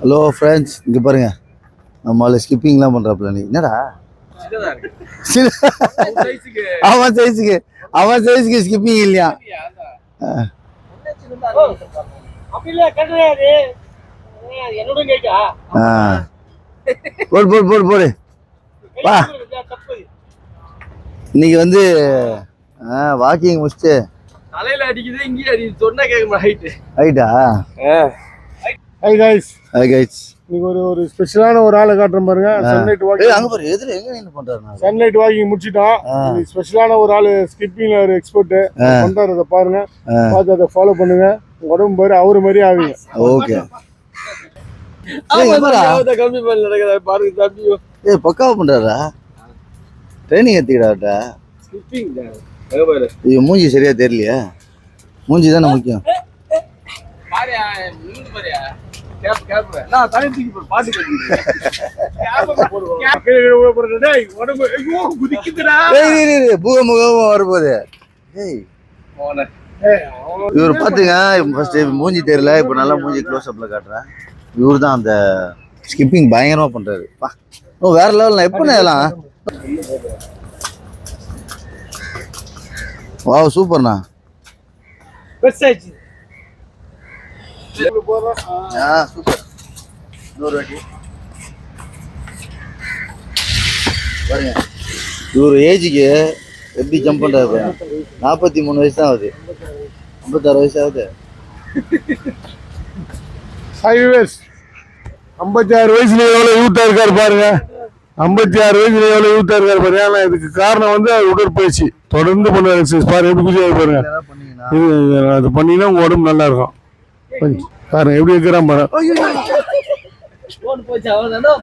Hello friends, இங்கே பாருங்க, நம்மளால ஸ்கிப்பிங்லாம் பண்ணுறாப்புல. நீ என்னடா அவன் சைஸுக்கு ஸ்கிப்பிங் இல்லையா? போடு போடு போடு போடு வா. இன்னைக்கு வந்து வாக்கிங் முடிச்சுட்டு தலையில அடிக்குது, இங்கேயே அடிக்குது, சொன்னா கேட்க ஹைட்டா. ஹை கைஸ், இன்னைக்கு ஒரு ஸ்பெஷலான ஒரு ஆளை காட்டுறேன் பாருங்க. சன்லைட் வாக்கிங் அங்க பாரு, எதுல எங்க நின்னு பண்றாரு? சன்லைட் வாக்கிங் முடிச்சிட்டோம். இன்னைக்கு ஸ்பெஷலான ஒரு ஆளு, ஸ்கிப்பிங்ல ஒரு எக்ஸ்பர்ட் பண்றாரு. அதை பாருங்க, பார்த்து அதை ஃபாலோ பண்ணுங்க. உடம்பு பாரு அவரு மாதிரி ஆவீங்க. ஓகே, கம்மி பண்ண நடக்குது பாருங்க தம்பி. ஏய் பக்காவா பண்றாரா? ட்ரைனிங் எடுத்துக்கிட்டாட்டா. ஸ்கிப்பிங் இது மூஞ்சி சரியா தெரியலையா? மூஞ்சி தானே முக்கியம். பாரியா நின்னு பாரியா. கேப் கேப் நான் தலை தூக்கி போடு, பாட்டு கேப் போடு. கேப் போடு. டேய் உடம்பு ஐயோ குதிக்குதுடா. டேய் பூகமுகமா வரப்போகுது. டேய் போனே. இவர் பாத்துங்க, ஃபர்ஸ்ட் மூஞ்சி தெரியல, இப்போ நல்லா மூஞ்சி க்ளோஸ் அப்ல காட்டுறேன். இவர் தான் அந்த ஸ்கிப்பிங் பயங்கரமா பண்றாரு. பா வேற லெவல். நான் எப்போ இதெல்லாம் வாவ் சூப்பர்ண்ணா. பெஸ்ட் ஆயிடுச்சு. சூப்பர். இன்னொரு வாட்டி பாருங்க, இவர் ஏஜுக்கு எப்படி ஜம்ப் பண்றாரு பாருங்க. 43 வயசு தான் ஆகுது, 56 வயசு ஆகுது. ஹாய் வியூவர்ஸ், 56 வயசுல எவ்வளவு யூத்தா இருக்காரு பாருங்க. 56 வயசுல எவ்வளவு யூத்தா இருக்காரு பாருங்க. ஆனா இதுக்கு காரணம் வந்து உடற்பயிற்சி தொடர்ந்து பண்ண எக்ஸசைஸ் பாருங்க. எப்படி குதியாது பாருங்க. இது அது பண்ணீங்கன்னா உங்க உடம்பு நல்லா இருக்கும். பாருங்க எப்படி இருக்கிறான் பாருங்க.